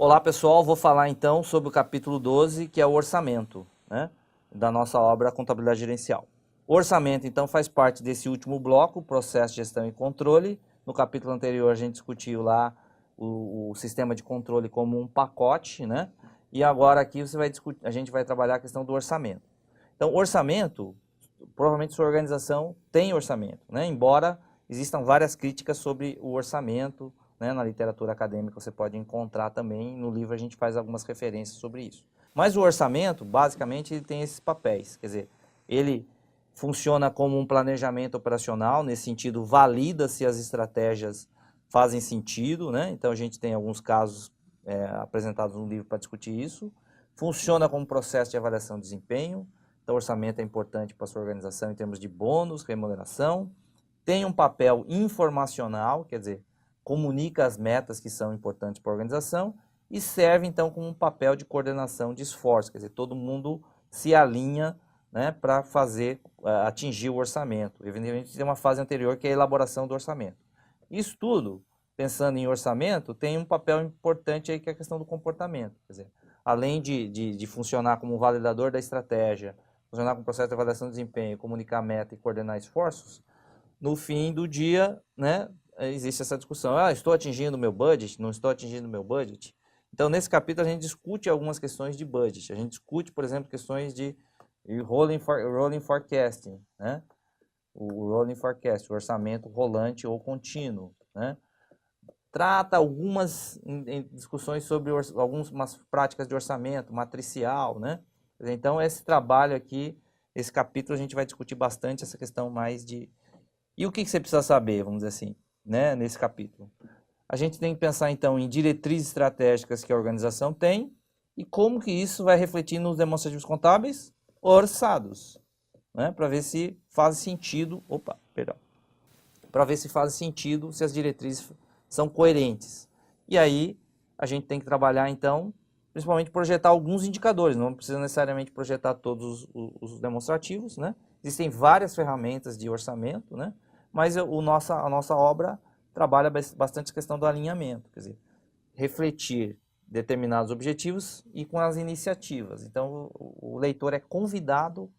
Olá pessoal, vou falar então sobre o capítulo 12, que é o orçamento, né, da nossa obra Contabilidade Gerencial. O orçamento então faz parte desse último bloco, processo, gestão e controle. No capítulo anterior a gente discutiu lá o sistema de controle como um pacote, né? E agora aqui a gente vai trabalhar a questão do orçamento. Então, orçamento, provavelmente sua organização tem orçamento, né? Embora existam várias críticas sobre o orçamento, né? Na literatura acadêmica você pode encontrar também, no livro a gente faz algumas referências sobre isso. Mas o orçamento, basicamente, ele tem esses papéis, quer dizer, ele funciona como um planejamento operacional, nesse sentido, valida se as estratégias fazem sentido, né? Então a gente tem alguns casos apresentados no livro para discutir isso. Funciona como processo de avaliação de desempenho, então o orçamento é importante para a sua organização em termos de bônus, remuneração. Tem um papel informacional, quer dizer, comunica as metas que são importantes para a organização e serve então como um papel de coordenação de esforço, quer dizer, todo mundo se alinha, né, para atingir o orçamento. Evidentemente tem uma fase anterior que é a elaboração do orçamento. Isso tudo, pensando em orçamento, tem um papel importante aí que é a questão do comportamento, quer dizer, além de funcionar como um validador da estratégia, funcionar como processo de avaliação de desempenho, comunicar a meta e coordenar esforços, no fim do dia, né, existe essa discussão, estou atingindo o meu budget, não estou atingindo o meu budget. Então, nesse capítulo, a gente discute algumas questões de budget. A gente discute, por exemplo, questões de rolling forecasting, né? O rolling forecast, o orçamento rolante ou contínuo, né? Trata algumas discussões sobre algumas práticas de orçamento matricial, né? Então, esse trabalho aqui, esse capítulo, a gente vai discutir bastante essa questão mais de... E o que você precisa saber, vamos dizer assim, né, nesse capítulo? A gente tem que pensar, então, em diretrizes estratégicas que a organização tem e como que isso vai refletir nos demonstrativos contábeis orçados, né, para ver se faz sentido, para ver se faz sentido, se as diretrizes são coerentes. E aí, a gente tem que trabalhar, então, principalmente projetar alguns indicadores, não precisa necessariamente projetar todos os demonstrativos, né? Existem várias ferramentas de orçamento, né? Mas a nossa obra trabalha bastante a questão do alinhamento, quer dizer, refletir determinados objetivos e com as iniciativas. Então, o leitor é convidado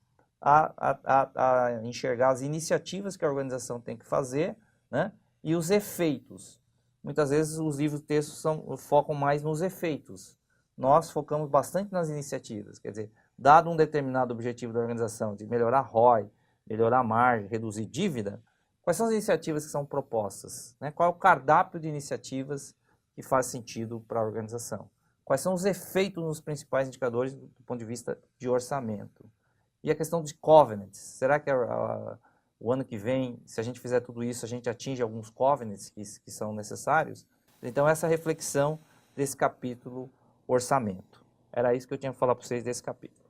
a enxergar as iniciativas que a organização tem que fazer, né? E os efeitos. Muitas vezes os livros textos focam mais nos efeitos. Nós focamos bastante nas iniciativas, quer dizer, dado um determinado objetivo da organização de melhorar ROI, melhorar a margem, reduzir dívida, quais são as iniciativas que são propostas? Né? Qual é o cardápio de iniciativas que faz sentido para a organização? Quais são os efeitos nos principais indicadores do ponto de vista de orçamento? E a questão de covenants, será que o ano que vem, se a gente fizer tudo isso, a gente atinge alguns covenants que são necessários? Então, essa reflexão desse capítulo orçamento. Era isso que eu tinha que falar para vocês desse capítulo.